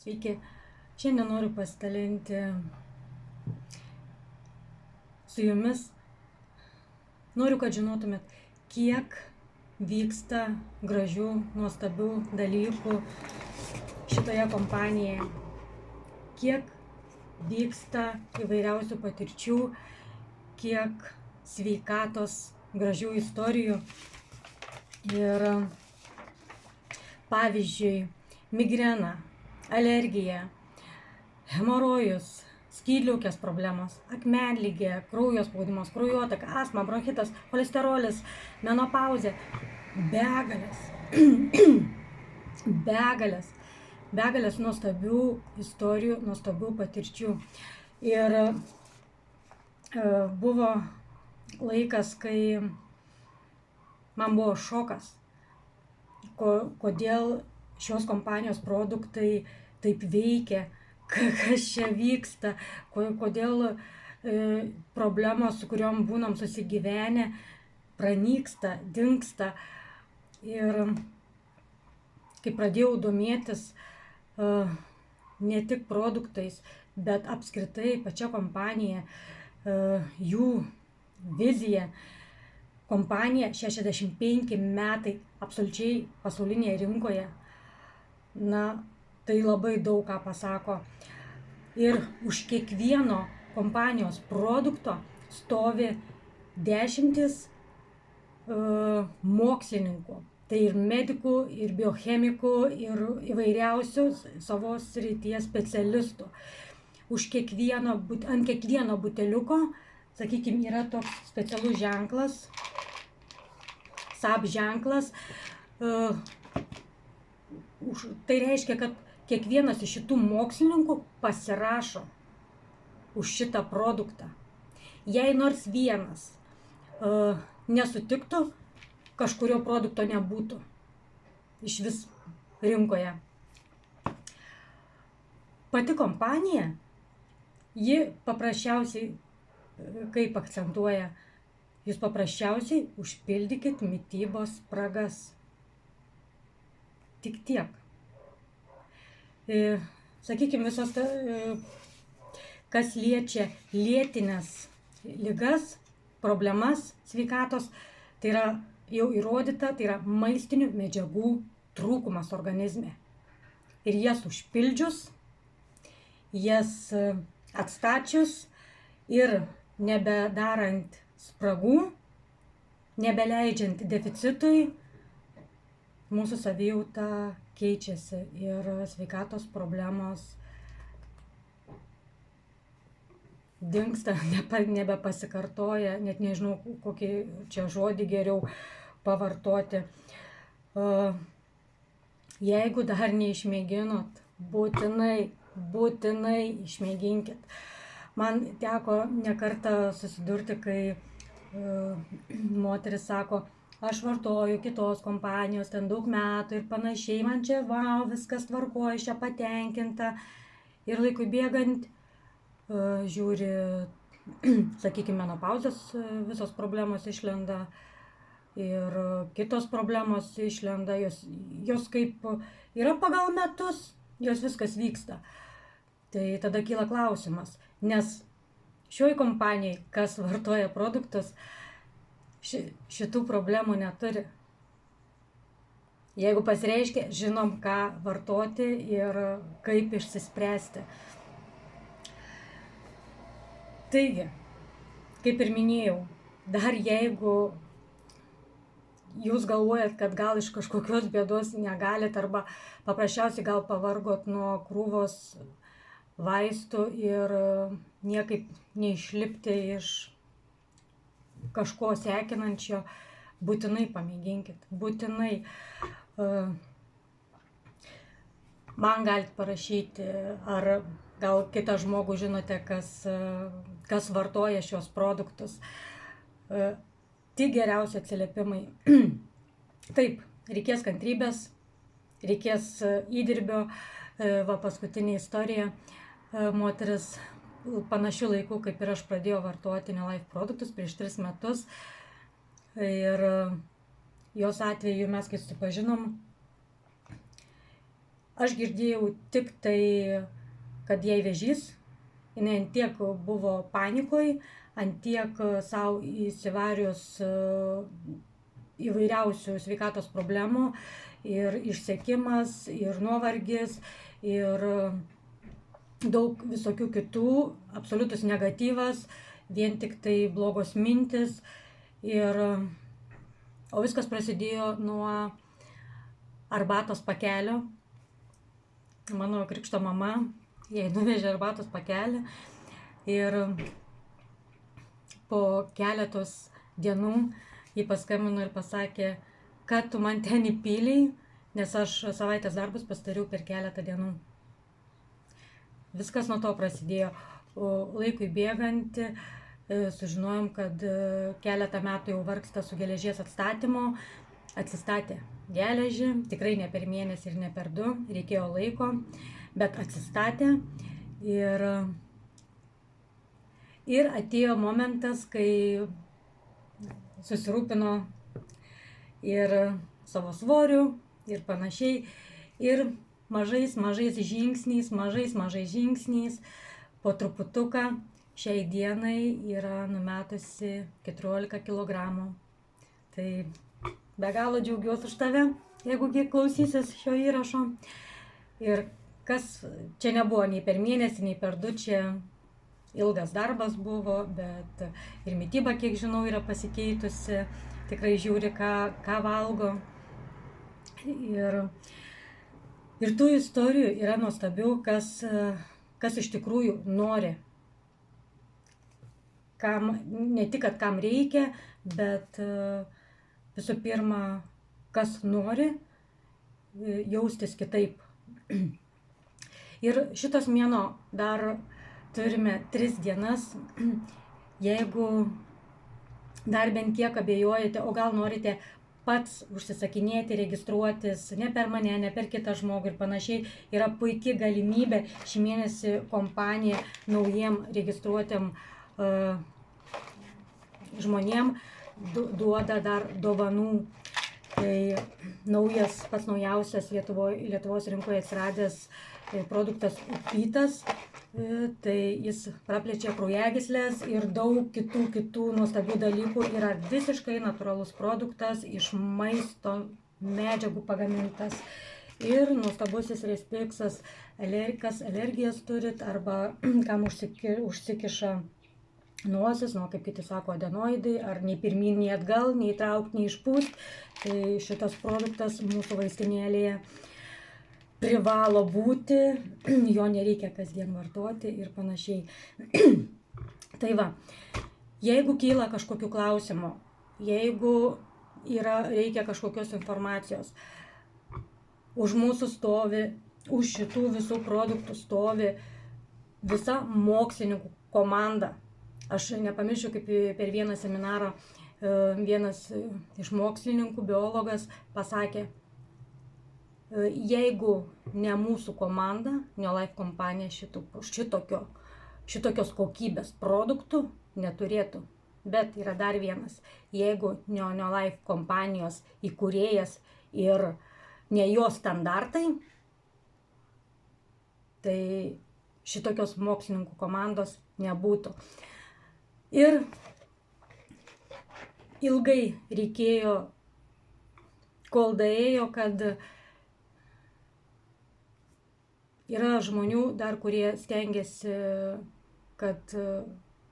Sveiki, šiandien noriu pasidalinti su jumis. Noriu, kad žinotumėt, kiek vyksta gražių, nuostabių dalykų šitoje kompanijoje. Kiek vyksta įvairiausių patirčių, kiek sveikatos gražių istorijų. Ir pavyzdžiui, migrena, alergija, hemorojus, skydliaukės problemos, akmenligė, kraujo spaudimas, kraujotaka, astma, bronchitas, cholesterolis, menopauzė, begalės nuostabių istorijų, nuostabių patirčių. Ir buvo laikas, kai man buvo šokas, kodėl šios kompanijos produktai taip veikia, kas čia vyksta, kodėl problemos, su kuriuom būnam susigyvenę, pranyksta, dingsta. Ir kai pradėjau domėtis ne tik produktais, bet apskritai pačia kompanija, jų vizija. Kompanija 65 metai absoliučiai pasaulinėje rinkoje. Tai labai daug ką pasako. Ir už kiekvieno kompanijos produkto stovi dešimtis mokslininkų. Tai ir medikų, ir biochemikų, ir įvairiausių savo srities specialistų. Ant kiekvieno buteliuko, sakykime, yra toks specialus ženklas, SAP ženklas. Tai reiškia, kad kiekvienas iš šitų mokslininkų pasirašo už šitą produktą. Jei nors vienas nesutiktų, kažkurio produkto nebūtų iš vis rinkoje. Pati kompanija, ji paprasčiausiai, kaip akcentuoja, jūs paprasčiausiai užpildykit mitybos spragas. Tik tiek. Sakykime, visos, kas liečia lėtines ligas, problemas sveikatos, tai yra jau įrodyta, tai yra maistinių medžiagų trūkumas organizme. Ir jas užpildžius, jas atstačius ir nebedarant spragų, nebeleidžiant deficitui, mūsų savijauta keičiasi ir sveikatos problemos dingsta, nebepasikartoja, net nežinau, kokį čia žodį geriau pavartoti. Jeigu dar neišmėginot, būtinai išmėginkit. Man teko ne kartą susidurti, kai moteris sako, aš vartoju kitos kompanijos, ten daug metų ir panašiai, man čia viskas tvarkoja, aš čia patenkinta. Ir laikui bėgant žiūri, sakykime, menopauzės visos problemos išlenda ir kitos problemos išlenda, jos kaip yra pagal metus, jos viskas vyksta. Tai tada kyla klausimas, nes šioj kompanijai, kas vartoja produktus, šitų problemų neturi. Jeigu pasireiškia, žinom, ką vartoti ir kaip išsispręsti. Taigi, kaip ir minėjau, dar jeigu jūs galvojat, kad gal iš kažkokios bėdos negalit arba paprasčiausiai gal pavargot nuo krūvos vaistų ir niekaip neišlipti iš kažko sekinančio, būtinai pamėginkit, būtinai. Man galit parašyti, ar gal kitą žmogų žinote, kas vartoja šios produktus. Tik geriausi atsiliepimai. Taip, reikės kantrybės, reikės įdirbio. Paskutinė istorija, moteris panašių laikų, kaip ir aš, pradėjo vartoti Nelife produktus prieš 3 metus. Ir jos atveju mes, kai susipažinom, Aš girdėjau tik tai, kad jai vėžys, jinai ant tiek buvo panikoj, ant tiek savo įsivarius įvairiausių sveikatos problemų, ir išsekimas, ir nuovargis, ir daug visokių kitų, absoliutus negatyvas, vien tik tai blogos mintis. O viskas prasidėjo nuo arbatos pakelio. Mano krikšto mama jai nuvežė arbatos pakelį ir po keletos dienų ji paskambino ir pasakė, kad tu man ten įpylei, nes aš savaitės darbus pasidariau per keletą dienų. Viskas nuo to prasidėjo. Laikui bėgant sužinojom, kad keletą metų jau vargsta su geležies atstatymu. Atsistatė geležį, tikrai ne per mėnesį ir ne per 2, reikėjo laiko, bet atsistatė. Ir atėjo momentas, kai susirūpino ir savo svoriu ir panašiai. Ir mažais žingsniais, po truputuką šiai dienai yra numetusi 14 kg. Tai be galo džiaugiuosi už tave, jeigu klausysis šio įrašo. Ir kas čia nebuvo nei per mėnesį, nei per 2, čia ilgas darbas buvo, bet ir mityba, kiek žinau, yra pasikeitusi, tikrai žiūri, ką valgo. Ir tų istorijų yra nuostabių, kas iš tikrųjų nori. Ne tik, kad kam reikia, bet visų pirma, kas nori jaustis kitaip. Ir šitas mėnuo dar turime 3 dienas. Jeigu dar bent kiek abejojate, o gal norite pats užsisakinėti, registruotis, ne per mane, ne per kitą žmogų ir panašiai, yra puikia galimybė šį mėnesį kompanija naujiem registruotėm žmonėm duoda dar dovanų. Tai pats naujausias Lietuvos rinkoje atsiradęs produktas Upytas. Tai jis praplečia kraujagyslės ir daug kitų nuostabių dalykų. Yra visiškai natūralus produktas, iš maisto medžiagų pagamintas. Ir nuostabusis Respiksas, kas alergijas turit arba kam užsikiša nosis, kaip kiti sako, adenoidai, ar nei pirmyn, nei atgal, nei traukti, nei išpūst. Tai šitas produktas mūsų vaistinėlėje privalo būti, jo nereikia kasdien vartoti ir panašiai. Tai va, jeigu kyla kažkokių klausimų, jeigu reikia kažkokios informacijos, už mūsų stovi, už šitų visų produktų stovi visa mokslininkų komanda. Aš nepamiršiu, kaip per vieną seminarą vienas iš mokslininkų, biologas, pasakė, jeigu ne mūsų komanda, Neolife kompanija šitokios kokybės produktų neturėtų. Bet yra dar vienas, jeigu ne Neolife kompanijos įkūrėjas ir ne jo standartai, tai šitokios mokslininkų komandos nebūtų. Ir ilgai reikėjo, kol daėjo, kad yra žmonių dar, kurie stengiasi, kad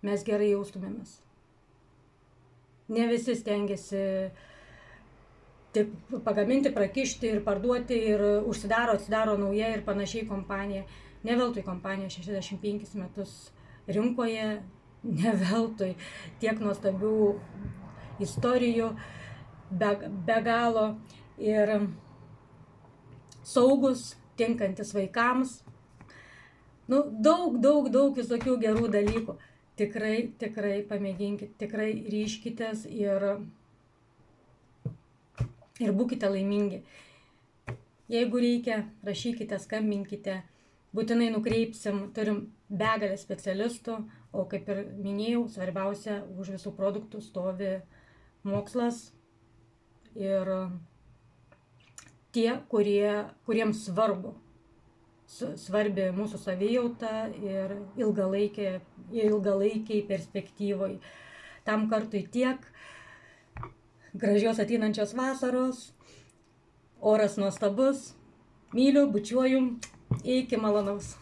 mes gerai jaustumėmės. Ne visi stengiasi tik pagaminti, prakišti ir parduoti ir atsidaro nauja ir panašiai kompanija. Ne veltui kompanija 65 metus rinkoje, ne veltui tiek nuostabių istorijų, be galo ir saugus, tinkantis vaikams. Daug visokių gerų dalykų. Tikrai pamėginkit, tikrai ryškitės ir būkite laimingi. Jeigu reikia, rašykite, skambinkite, būtinai nukreipsim, turim begalę specialistų, o kaip ir minėjau, svarbiausia, už visų produktų stovi mokslas ir tie, kuriems svarbu svarbi mūsų savijauta ir ilgalaikiai perspektyvoj. Tam kartui tiek. Gražios ateinančios vasaros. Oras nuostabus. Myliu, bučiuoju. Iki malonaus.